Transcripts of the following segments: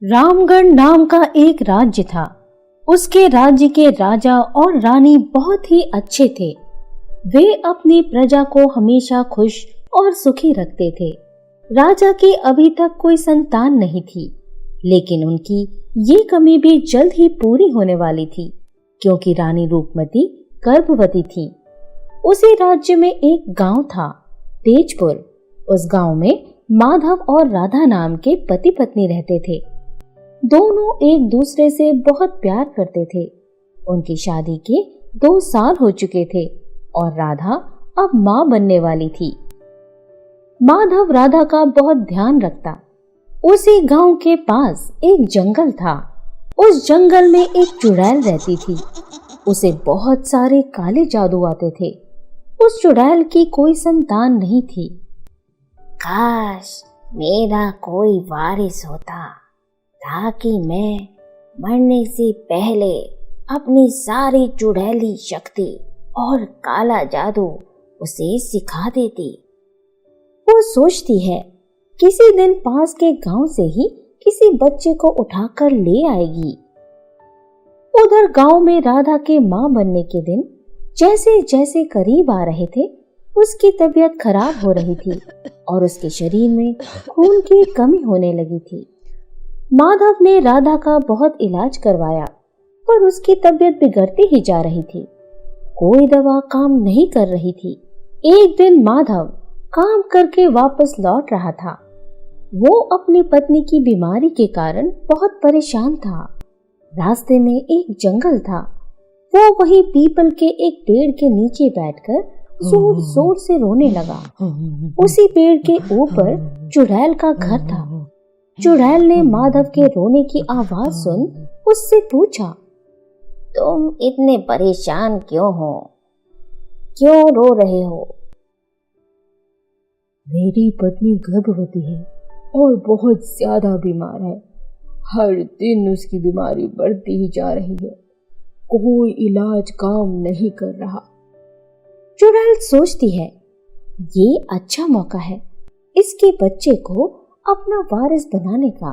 रामगढ़ नाम का एक राज्य था। उसके राज्य के राजा और रानी बहुत ही अच्छे थे। वे अपनी प्रजा को हमेशा खुश और सुखी रखते थे। राजा की अभी तक कोई संतान नहीं थी, लेकिन उनकी ये कमी भी जल्द ही पूरी होने वाली थी, क्योंकि रानी रूपमती गर्भवती थी। उसी राज्य में एक गांव था, तेजपुर। उस गांव में माधव और राधा नाम के पति पत्नी रहते थे। दोनों एक दूसरे से बहुत प्यार करते थे। उनकी शादी के 2 साल हो चुके थे और राधा अब मां बनने वाली थी। माधव राधा का बहुत ध्यान रखता। उसी गांव के पास एक जंगल था। उस जंगल में एक चुड़ैल रहती थी। उसे बहुत सारे काले जादू आते थे। उस चुड़ैल की कोई संतान नहीं थी। काश मेरा कोई वारिस होता, ताकि मैं मरने से पहले अपनी सारी चुड़ैली शक्ति और काला जादू उसे सिखा देती। वो सोचती है, किसी दिन पास के गांव से ही किसी बच्चे को उठाकर ले आएगी। उधर गांव में राधा के मां बनने के दिन जैसे जैसे करीब आ रहे थे, उसकी तबीयत खराब हो रही थी और उसके शरीर में खून की कमी होने लगी थी। माधव ने राधा का बहुत इलाज करवाया, पर उसकी तबीयत बिगड़ती ही जा रही थी। कोई दवा काम नहीं कर रही थी। एक दिन माधव काम करके वापस लौट रहा था। वो अपनी पत्नी की बीमारी के कारण बहुत परेशान था। रास्ते में एक जंगल था। वो वहीं पीपल के एक पेड़ के नीचे बैठकर जोर जोर से रोने लगा। उसी पेड़ के ऊपर चुड़ैल का घर था। चुड़ैल ने माधव के रोने की आवाज सुन उससे पूछा, तुम इतने परेशान क्यों हो? क्यों रो रहे हो? मेरी पत्नी गर्भवती है और बहुत ज्यादा बीमार है। हर दिन उसकी बीमारी बढ़ती ही जा रही है। कोई इलाज काम नहीं कर रहा। चुड़ैल सोचती है, ये अच्छा मौका है इसके बच्चे को अपना वारिस बनाने का।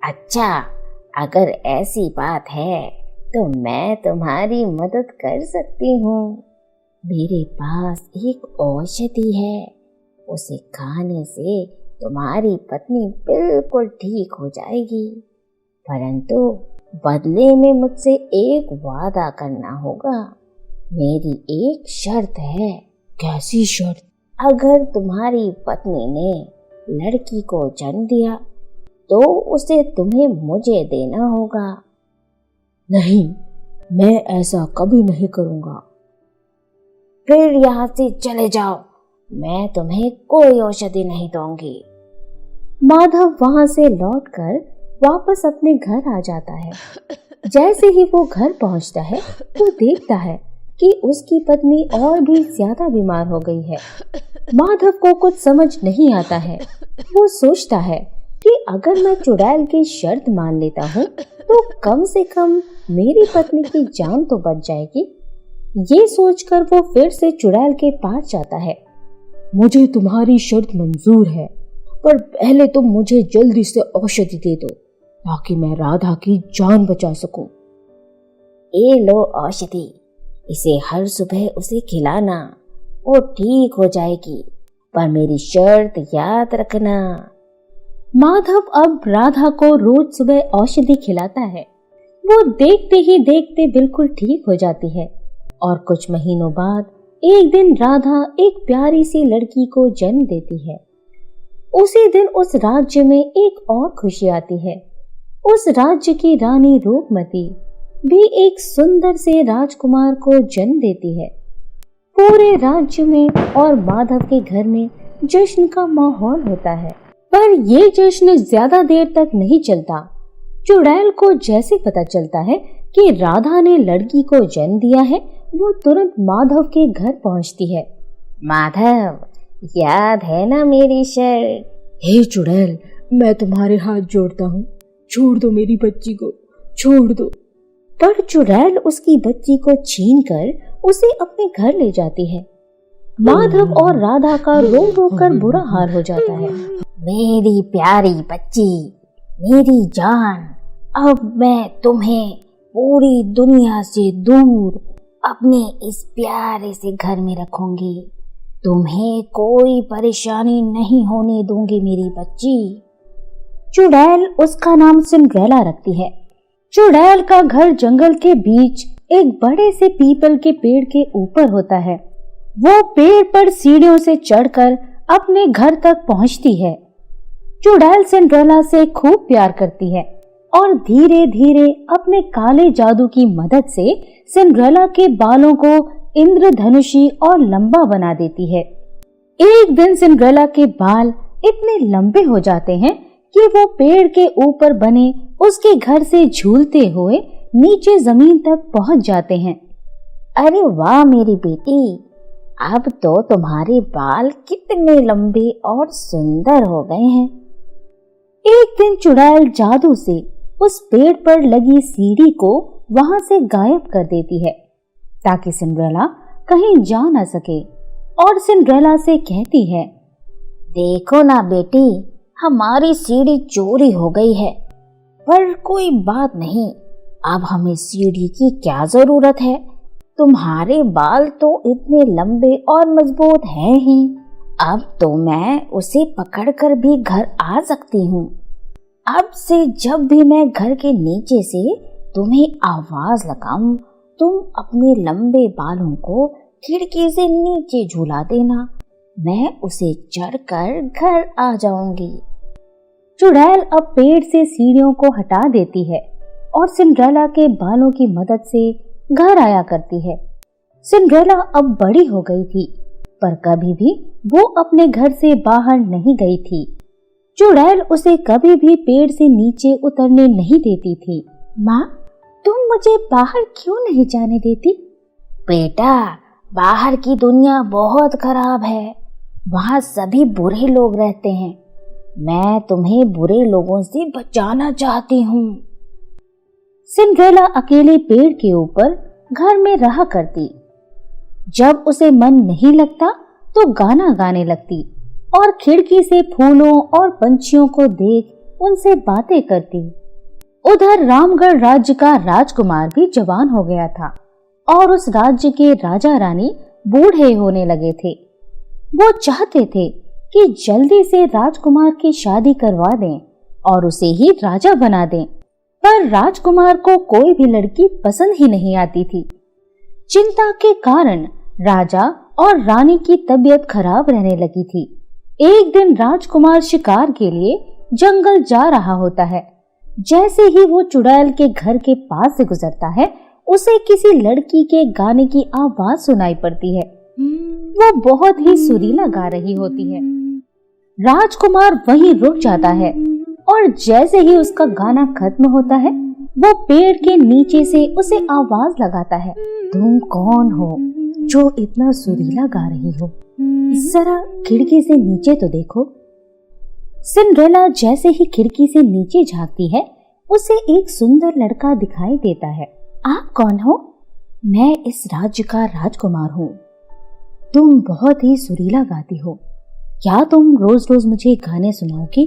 अच्छा, अगर ऐसी बात है तो मैं तुम्हारी मदद कर सकती हूँ। मेरे पास एक औषधि है, उसे खाने से तुम्हारी पत्नी बिल्कुल ठीक हो जाएगी, परंतु बदले में मुझसे एक वादा करना होगा। मेरी एक शर्त है। कैसी शर्त? अगर तुम्हारी पत्नी ने लड़की को जन्म दिया तो उसे तुम्हें मुझे देना होगा। नहीं, मैं ऐसा कभी नहीं करूँगा। फिर यहाँ से चले जाओ, मैं तुम्हें कोई औषधि नहीं दूंगी। माधव वहां से लौटकर वापस अपने घर आ जाता है। जैसे ही वो घर पहुंचता है, वो देखता है कि उसकी पत्नी और भी ज्यादा बीमार हो गई है। माधव को कुछ समझ नहीं आता है। वो सोचता है कि अगर मैं चुड़ैल की शर्त मान लेता हूँ तो कम से कम मेरी पत्नी की जान तो बच जाएगी। ये सोचकर वो फिर से चुड़ैल के पास जाता है। मुझे तुम्हारी शर्त मंजूर है, पर पहले तुम मुझे जल्दी से औषधि दे दो ताकि मैं राधा की जान बचा सकूं। ये लो औषधि, इसे हर सुबह उसे खिलाना, वो ठीक हो जाएगी, पर मेरी शर्त याद रखना। माधव अब राधा को रोज सुबह औषधि खिलाता है। वो देखते ही देखते बिल्कुल ठीक हो जाती है और कुछ महीनों बाद एक दिन राधा एक प्यारी सी लड़की को जन्म देती है। उसी दिन उस राज्य में एक और खुशी आती है। उस राज्य की रानी रूपमती भी एक सुंदर से राजकुमार को जन्म देती है। पूरे राज्य में और माधव के घर में जश्न का माहौल होता है, पर ये जश्न ज्यादा देर तक नहीं चलता। चुड़ैल को जैसे पता चलता है कि राधा ने लड़की को जन्म दिया है, वो तुरंत माधव के घर पहुंचती है। माधव, याद है ना मेरी शर्त? हे चुड़ैल, मैं तुम्हारे हाथ जोड़ता हूँ, छोड़ दो मेरी बच्ची को, छोड़ दो। पर चुड़ैल उसकी बच्ची को छीनकर उसे अपने घर ले जाती है। माधव और राधा का रो रो कर बुरा हाल हो जाता है। मेरी प्यारी बच्ची, मेरी जान, अब मैं तुम्हें पूरी दुनिया से दूर अपने इस प्यारे से घर में रखूंगी। तुम्हें कोई परेशानी नहीं होने दूंगी मेरी बच्ची। चुड़ैल उसका नाम सिंड्रेला रखती है। चुड़ैल का घर जंगल के बीच एक बड़े से पीपल के पेड़ के ऊपर होता है। वो पेड़ पर सीढ़ियों से चढ़कर अपने घर तक पहुंचती है। चुड़ैल सिंड्रेला से खूब प्यार करती है और धीरे धीरे अपने काले जादू की मदद से सिंड्रेला के बालों को इंद्रधनुषी और लंबा बना देती है। एक दिन सिंड्रेला के बाल इतने लंबे हो जाते हैं कि वो पेड़ के ऊपर बने उसके घर से झूलते हुए नीचे जमीन तक पहुंच जाते हैं। अरे वाह मेरी बेटी, अब तो तुम्हारे बाल कितने लंबे और सुंदर हो गए हैं। एक दिन चुड़ैल जादू से उस पेड़ पर लगी सीढ़ी को वहां से गायब कर देती है ताकि सिंड्रेला कहीं जा न सके और सिंड्रेला से कहती है, देखो ना बेटी, हमारी सीढ़ी चोरी हो गई है, पर कोई बात नहीं, अब हमें सीढ़ी की क्या जरूरत है। तुम्हारे बाल तो इतने लंबे और मजबूत हैं ही, अब तो मैं उसे पकड़कर भी घर आ सकती हूँ। अब से जब भी मैं घर के नीचे से तुम्हें आवाज लगाऊं, तुम अपने लंबे बालों को खिड़की से नीचे झूला देना, मैं उसे चढ़कर घर आ जाऊंगी। चुड़ैल अब पेड़ से सीढ़ियों को हटा देती है और सिंड्रेला के बालों की मदद से घर आया करती है। सिंड्रेला अब बड़ी हो गई थी, पर कभी भी वो अपने घर से बाहर नहीं गई थी। चुड़ैल उसे कभी भी पेड़ से नीचे उतरने नहीं देती थी। माँ, तुम मुझे बाहर क्यों नहीं जाने देती? बेटा, बाहर की दुनिया बहुत खराब है, वहाँ सभी बुरे लोग रहते हैं। मैं तुम्हें बुरे लोगों से बचाना चाहती हूँ। सिंड्रेला अकेले पेड़ के ऊपर घर में रहा करती। जब उसे मन नहीं लगता तो गाना गाने लगती और खिड़की से फूलों और पंछियों को देख उनसे बातें करती। उधर रामगढ़ राज्य का राजकुमार भी जवान हो गया था और उस राज्य के राजा रानी बूढ़े होने लगे थे। वो चाहते थे कि जल्दी से राजकुमार की शादी करवा दें और उसे ही राजा बना दें, पर राजकुमार को कोई भी लड़की पसंद ही नहीं आती थी। चिंता के कारण राजा और रानी की तबीयत खराब रहने लगी थी। एक दिन राजकुमार शिकार के लिए जंगल जा रहा होता है। जैसे ही वो चुड़ैल के घर के पास से गुजरता है, उसे किसी लड़की के गाने की आवाज सुनाई पड़ती है। वो बहुत ही सुरीला गा रही होती है। राजकुमार वहीं रुक जाता है और जैसे ही उसका गाना खत्म होता है, वो पेड़ के नीचे से उसे आवाज लगाता है, तुम कौन हो जो इतना सुरीला गा रही हो? जरा खिड़की से नीचे तो देखो। सिंड्रेला जैसे ही खिड़की से नीचे झांकती है, उसे एक सुंदर लड़का दिखाई देता है। आप कौन हो? मैं इस राज्य का राजकुमार हूँ। तुम बहुत ही सुरीला गाती हो, क्या तुम रोज रोज मुझे गाने सुनाओगी?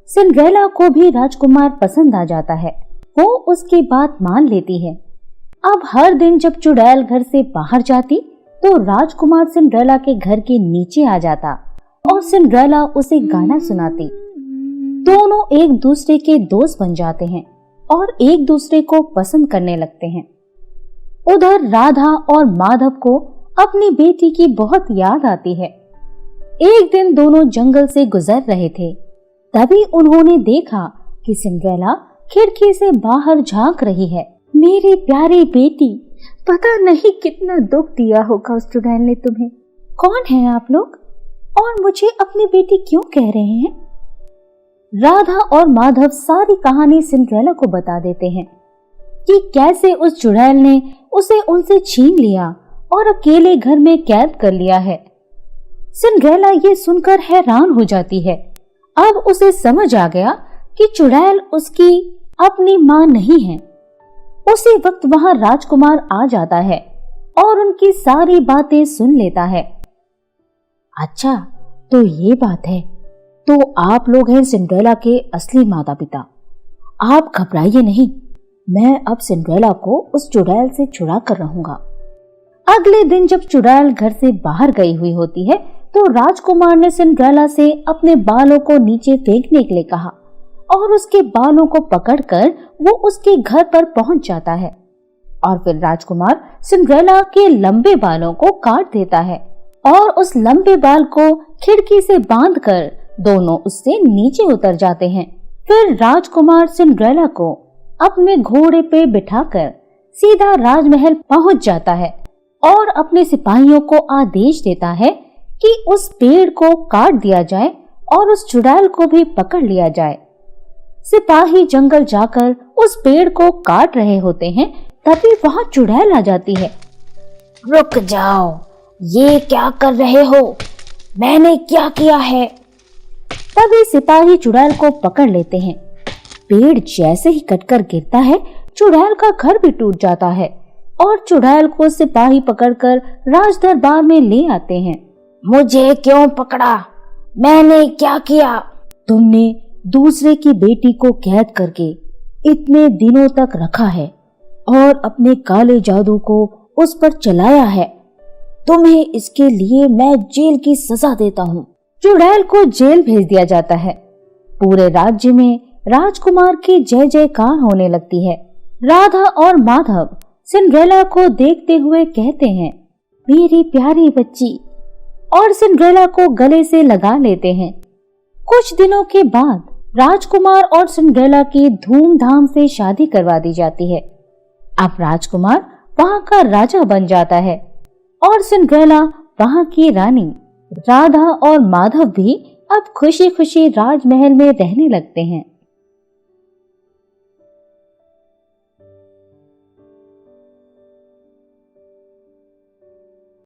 सिंड्रेला को भी राजकुमार पसंद आ जाता है। वो उसकी बात मान लेती है। अब हर दिन जब चुड़ैल घर से बाहर जाती तो राजकुमार सिंड्रेला के घर के नीचे आ जाता और सिंड्रेला उसे गाना सुनाती। दोनों एक दूसरे के दोस्त बन जाते हैं और एक दूसरे को पसंद करने लगते हैं। उधर राधा और माधव को अपनी बेटी की बहुत याद आती है। एक दिन दोनों जंगल से गुजर रहे थे, तभी उन्होंने देखा कि सिंड्रेला खिड़की से बाहर झांक रही है। मेरी प्यारी बेटी, पता नहीं कितना दुख दिया होगा उस चुड़ैल ने तुम्हें। कौन है आप लोग और मुझे अपनी बेटी क्यों कह रहे हैं? राधा और माधव सारी कहानी सिंड्रेला को बता देते हैं कि कैसे उस चुड़ैल ने उसे उनसे छीन लिया और अकेले घर में कैद कर लिया है। सिंड्रेला ये सुनकर हैरान हो जाती है। अब उसे समझ आ गया कि चुड़ैल उसकी अपनी मां नहीं है। उसी वक्त वहां राजकुमार आ जाता है और उनकी सारी बातें सुन लेता है। अच्छा, तो ये बात है, तो आप लोग हैं सिंड्रेला के असली माता पिता। आप घबराइए नहीं, मैं अब सिंड्रेला को उस चुड़ैल से छुड़ा कर रहूंगा। अगले दिन जब चुड़ैल घर से बाहर गई हुई होती है तो राजकुमार ने सिंड्रेला से अपने बालों को नीचे फेंकने के लिए कहा और उसके बालों को पकड़कर वो उसके घर पर पहुंच जाता है। और फिर राजकुमार सिंड्रेला के लंबे बालों को काट देता है और उस लंबे बाल को खिड़की से बांधकर दोनों उससे नीचे उतर जाते हैं। फिर राजकुमार सिंड्रेला को अपने घोड़े पे बिठाकर सीधा राजमहल पहुंच जाता है और अपने सिपाहियों को आदेश देता है कि उस पेड़ को काट दिया जाए और उस चुड़ैल को भी पकड़ लिया जाए। सिपाही जंगल जाकर उस पेड़ को काट रहे होते हैं, तभी वहां चुड़ैल आ जाती है। रुक जाओ, ये क्या कर रहे हो? मैंने क्या किया है? तभी सिपाही चुड़ैल को पकड़ लेते हैं। पेड़ जैसे ही कटकर गिरता है, चुड़ैल का घर भी टूट जाता है और चुड़ैल को सिपाही पकड़कर राज दरबार में ले आते हैं। मुझे क्यों पकड़ा? मैंने क्या किया? तुमने दूसरे की बेटी को कैद करके इतने दिनों तक रखा है और अपने काले जादू को उस पर चलाया है। तुम्हें इसके लिए मैं जेल की सजा देता हूँ। चुड़ैल को जेल भेज दिया जाता है। पूरे राज्य में राजकुमार की जय जयकार होने लगती है। राधा और माधव सिंड्रेला को देखते हुए कहते हैं, मेरी प्यारी बच्ची, और सिंड्रेला को गले से लगा लेते हैं। कुछ दिनों के बाद राजकुमार और सिंड्रेला की धूमधाम से शादी करवा दी जाती है। अब राजकुमार वहां का राजा बन जाता है और सिंड्रेला वहां की रानी। राधा और माधव भी अब खुशी खुशी राजमहल में रहने लगते हैं।